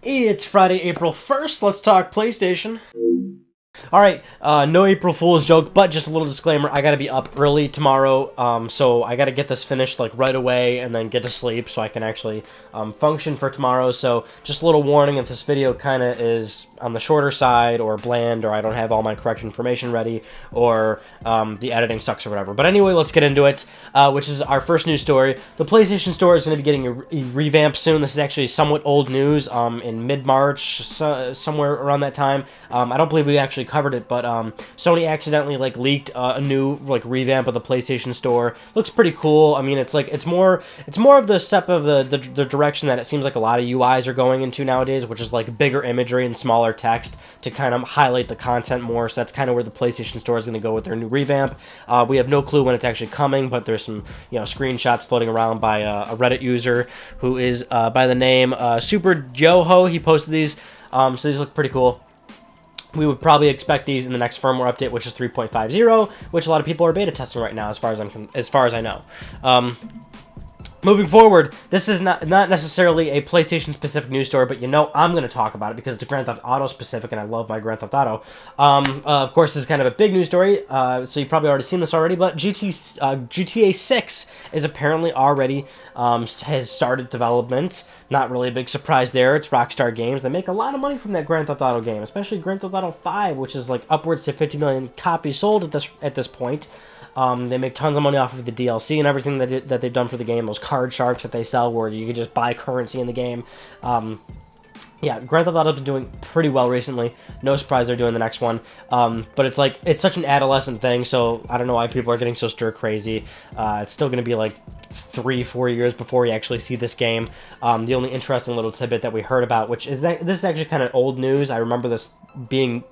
It's Friday, April 1st. Let's talk PlayStation. Alright, no April Fool's joke, but just a little disclaimer, I gotta be up early tomorrow, so I gotta get this finished, like, right away, and then get to sleep, so I can actually, function for tomorrow, so just a little warning if this video kinda is on the shorter side, or bland, or I don't have all my correct information ready, or, the editing sucks or whatever. But anyway, let's get into it, which is our first news story. The PlayStation Store is gonna be getting a revamp soon. This is actually somewhat old news, in mid-March, somewhere around that time. I don't believe we actually covered it, but Sony accidentally leaked a new revamp of the PlayStation Store. Looks pretty cool. I mean, it's more of the step of the direction that it seems like a lot of UIs are going into nowadays, which is like bigger imagery and smaller text to kind of highlight the content more. So that's kind of where the PlayStation Store is going to go with their new revamp. We have no clue when it's actually coming, but there's some screenshots floating around by a Reddit user who is by the name Super Joho. He posted these, so these look pretty cool. We would probably expect these in the next firmware update, which is 3.50, which a lot of people are beta testing right now, as far as I know. Moving forward, this is not necessarily a PlayStation-specific news story, but I'm going to talk about it because it's Grand Theft Auto-specific, and I love my Grand Theft Auto. Of course, this is kind of a big news story, so you've probably already seen this already, but GTA 6 is apparently already has started development. Not really a big surprise there. It's Rockstar Games. They make a lot of money from that Grand Theft Auto game, especially Grand Theft Auto 5, which is like upwards to 50 million copies sold at this point. They make tons of money off of the DLC and everything that they've done for the game. Those card sharks that they sell where you can just buy currency in the game. Yeah, Grand Theft Auto's been doing pretty well recently. No surprise they're doing the next one. But it's such an adolescent thing, so I don't know why people are getting so stir crazy. It's still going to be like 3-4 years before we actually see this game. The only interesting little tidbit that we heard about, which is that this is actually kind of old news. I remember this being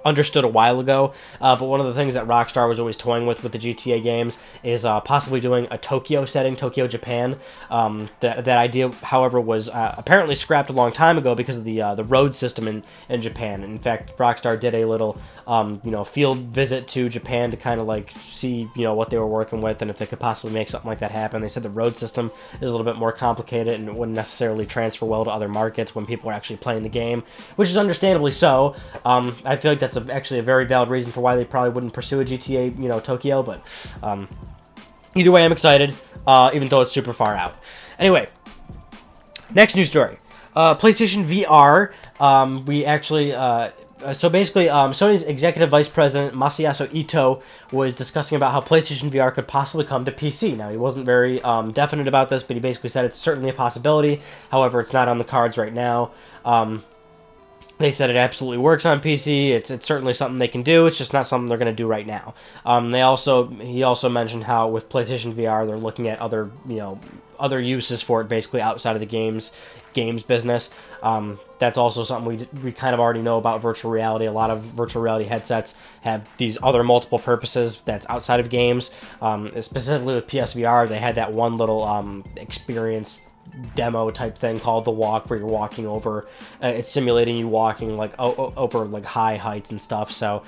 understood a while ago, but one of the things that Rockstar was always toying with the GTA games is possibly doing a Tokyo setting, Tokyo, Japan. That idea, however, was apparently scrapped a long time ago because of the road system in Japan. In fact, Rockstar did a little field visit to Japan to kind of see what they were working with and if they could possibly make something like that happen. They said the road system is a little bit more complicated and it wouldn't necessarily transfer well to other markets when people are actually playing the game, which is understandably so. I feel like that's actually a very valid reason for why they probably wouldn't pursue a GTA, Tokyo, but either way, I'm excited, even though it's super far out. Anyway, next news story. PlayStation VR, we actually... So basically, Sony's executive vice president, Masayasu Ito, was discussing about how PlayStation VR could possibly come to PC. Now, he wasn't very definite about this, but he basically said it's certainly a possibility. However, it's not on the cards right now. They said it absolutely works on PC. It's certainly something they can do. It's just not something they're going to do right now. He also mentioned how with PlayStation VR they're looking at other uses for it, basically outside of the games business. That's also something we kind of already know about virtual reality. A lot of virtual reality headsets have these other multiple purposes that's outside of games. Specifically with PSVR, they had that one little experience demo type thing called the walk, where you're walking over, it's simulating you walking over high heights and stuff. So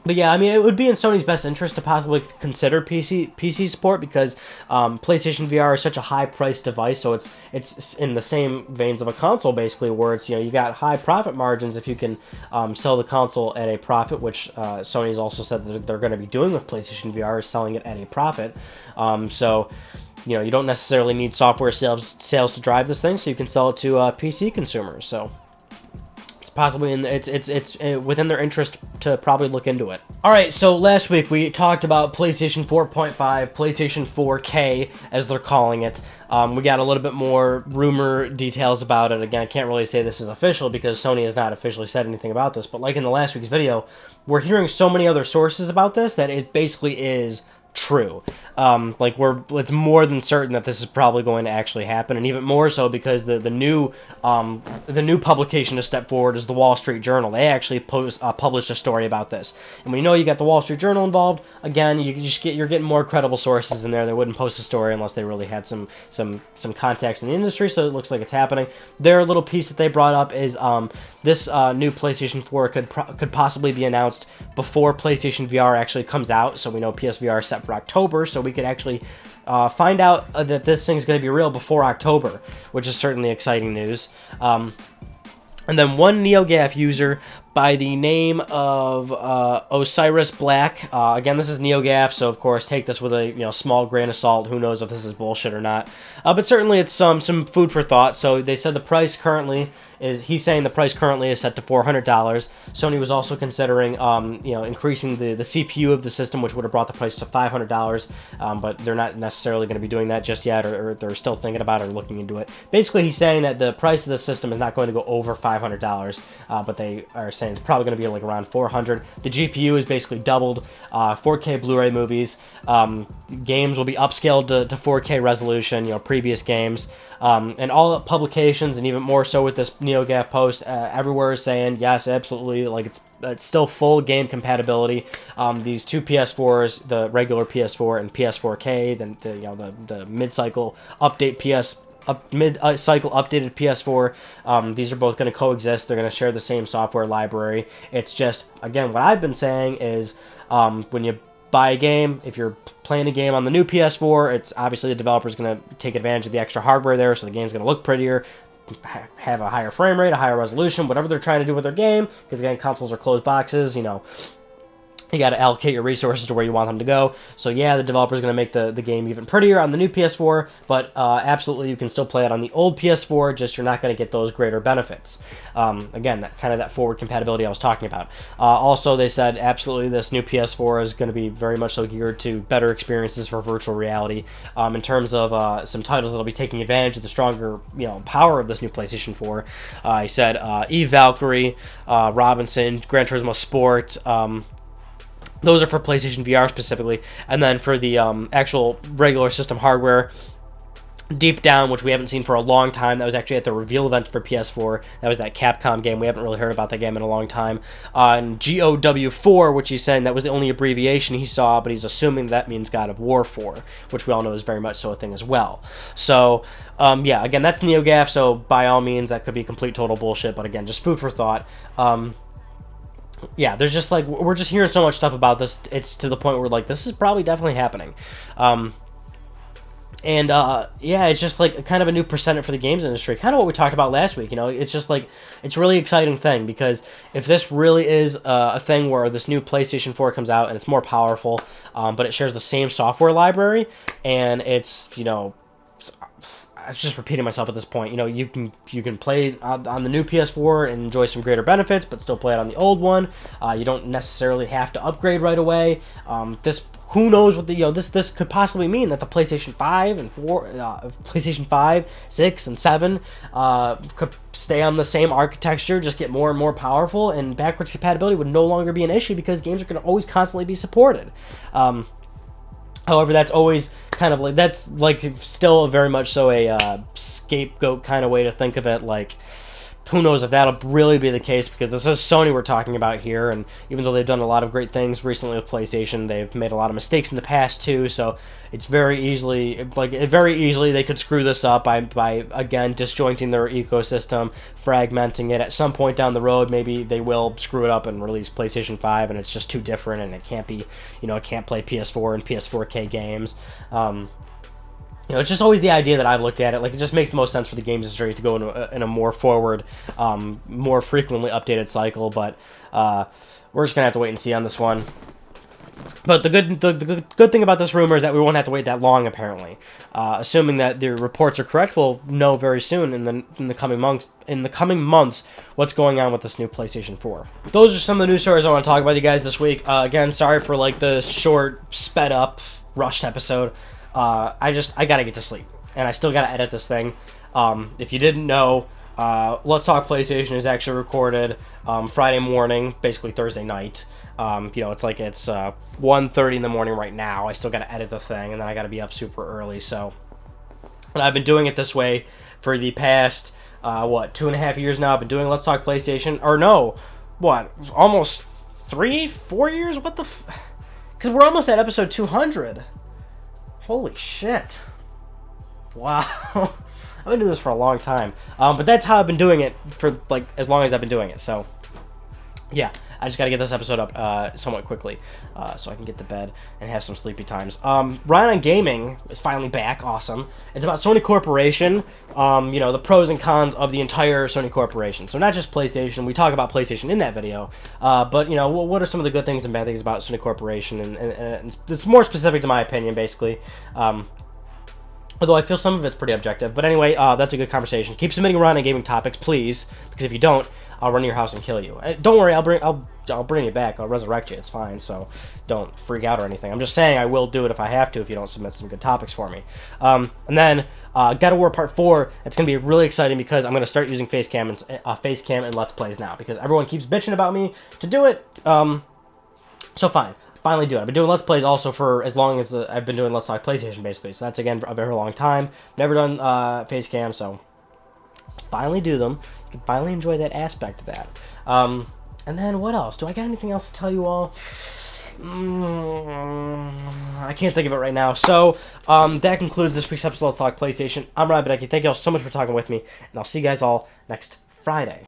but yeah, I mean, it would be in Sony's best interest to possibly consider PC support because PlayStation VR is such a high-priced device, so it's in the same veins of a console, basically, where it's you got high profit margins if you can sell the console at a profit, which Sony's also said that they're going to be doing with PlayStation VR, is selling it at a profit. So you don't necessarily need software sales to drive this thing, so you can sell it to PC consumers. So possibly it's within their interest to probably look into it. Alright, so last week we talked about PlayStation 4.5, PlayStation 4K, as they're calling it. We got a little bit more rumor details about it. Again, I can't really say this is official because Sony has not officially said anything about this, but like in the last week's video, we're hearing so many other sources about this that it basically is true. It's more than certain that this is probably going to actually happen, and even more so because the new publication to step forward is the Wall Street Journal. They actually published a story about this, and we know you got the Wall Street Journal involved. Again, you're getting more credible sources in there. They wouldn't post a story unless they really had some contacts in the industry. So it looks like it's happening. Their little piece that they brought up is this new PlayStation 4 could possibly be announced before PlayStation VR actually comes out. So we know PSVR is set for October, so we could actually find out that this thing's going to be real before October, which is certainly exciting news. And then one NeoGAF user by the name of Osiris Black. Again, this is NeoGAF, so of course take this with a small grain of salt. Who knows if this is bullshit or not? But certainly it's some food for thought. So they said the price currently he's saying the price currently is set to $400. Sony was also considering increasing the CPU of the system, which would have brought the price to $500. But they're not necessarily going to be doing that just yet, or they're still thinking about it or looking into it. Basically, he's saying that the price of the system is not going to go over $500, but they are saying it's probably going to be like around $400. The GPU is basically doubled. 4K Blu-ray movies. Games will be upscaled to 4K resolution. Previous games. And all publications, and even more so with this NeoGAF post, everywhere is saying yes, absolutely. Like it's still full game compatibility. These two PS4s, the regular PS4 and PS4K, then the mid-cycle update mid-cycle updated PS4. These are both going to coexist. They're going to share the same software library. It's just, again, what I've been saying is when you buy a game, if you're playing a game on the new PS4, it's obviously the developer's going to take advantage of the extra hardware there, so the game's going to look prettier, have a higher frame rate, a higher resolution, whatever they're trying to do with their game, because again, consoles are closed boxes, you got to allocate your resources to where you want them to go. So yeah, the developer's going to make the game even prettier on the new PS4, but absolutely you can still play it on the old PS4, just you're not going to get those greater benefits. Again, that forward compatibility I was talking about. Also, they said absolutely this new PS4 is going to be very much so geared to better experiences for virtual reality in terms of some titles that'll be taking advantage of the stronger power of this new PlayStation 4. He said Eve Valkyrie, Robinson, Gran Turismo Sport. Those are for PlayStation VR specifically. And then for the actual regular system hardware, Deep Down, which we haven't seen for a long time. That was actually at the reveal event for PS4. That was that Capcom game. We haven't really heard about that game in a long time. And GOW4, which he's saying that was the only abbreviation he saw, but he's assuming that means God of War 4, which we all know is very much so a thing as well. So, yeah, again, that's NeoGAF, so by all means, that could be complete total bullshit, but again, just food for thought. Yeah, there's just we're just hearing so much stuff about this. It's to the point where this is probably definitely happening. Yeah, it's just kind of a new precedent for the games industry. Kind of what we talked about last week. It's just it's a really exciting thing, because if this really is a thing where this new PlayStation 4 comes out and it's more powerful, but it shares the same software library, and it's I'm just repeating myself at this point. You can play on the new PS4 and enjoy some greater benefits, but still play it on the old one. You don't necessarily have to upgrade right away. Who knows what this could possibly mean, that the PlayStation 5 and 4, PlayStation 5, 6, and 7 could stay on the same architecture, just get more and more powerful, and backwards compatibility would no longer be an issue because games are going to always constantly be supported. However, that's always kind of that's still very much so a scapegoat kind of way to think of it. Who knows if that'll really be the case, because this is Sony we're talking about here, and even though they've done a lot of great things recently with PlayStation, they've made a lot of mistakes in the past too, so it's very easily they could screw this up by again disjointing their ecosystem, fragmenting it. At some point down the road, maybe they will screw it up and release PlayStation 5 and it's just too different and it can't be, it can't play PS4 and PS4K games. It's just always the idea that I've looked at it. It just makes the most sense for the games industry to go in a more forward, more frequently updated cycle. But we're just gonna have to wait and see on this one. But the good thing about this rumor is that we won't have to wait that long. Apparently, assuming that the reports are correct, we'll know very soon in the coming months. What's going on with this new PlayStation 4. Those are some of the news stories I want to talk about with you guys this week. Again, sorry for the short, sped up, rushed episode. I gotta get to sleep, and I still gotta edit this thing. If you didn't know, Let's Talk PlayStation is actually recorded Friday morning, basically Thursday night. It's 1:30 in the morning right now. I still gotta edit the thing, and then I gotta be up super early. So, and I've been doing it this way for the past 2.5 years now. I've been doing Let's Talk PlayStation, or no, almost 3-4 years. Because we're almost at episode 200. Holy shit. Wow. I've been doing this for a long time. But that's how I've been doing it for, as long as I've been doing it. So, yeah. I just got to get this episode up somewhat quickly so I can get to bed and have some sleepy times. Ryan on Gaming is finally back. Awesome. It's about Sony Corporation, you know, the pros and cons of the entire Sony Corporation. So not just PlayStation. We talk about PlayStation in that video, but, you know, what are some of the good things and bad things about Sony Corporation? And it's more specific to my opinion, basically. Although I feel some of it's pretty objective. But anyway, that's a good conversation. Keep submitting Ryan on Gaming topics, please, because if you don't, I'll run to your house and kill you. Don't worry, I'll bring you back. I'll resurrect you. It's fine. So don't freak out or anything. I'm just saying I will do it if I have to. If you don't submit some good topics for me. And then God of War Part 4. It's gonna be really exciting because I'm gonna start using face cam and Let's Plays now because everyone keeps bitching about me to do it. So fine. Finally do it. I've been doing Let's Plays also for as long as I've been doing Let's Talk PlayStation, basically. So that's, again, a very long time. Never done face cam, so finally do them. You can finally enjoy that aspect of that. And then what else? Do I got anything else to tell you all? I can't think of it right now. So that concludes this week's episode of Let's Talk PlayStation. I'm Ryan Beck. Thank you all so much for talking with me, and I'll see you guys all next Friday.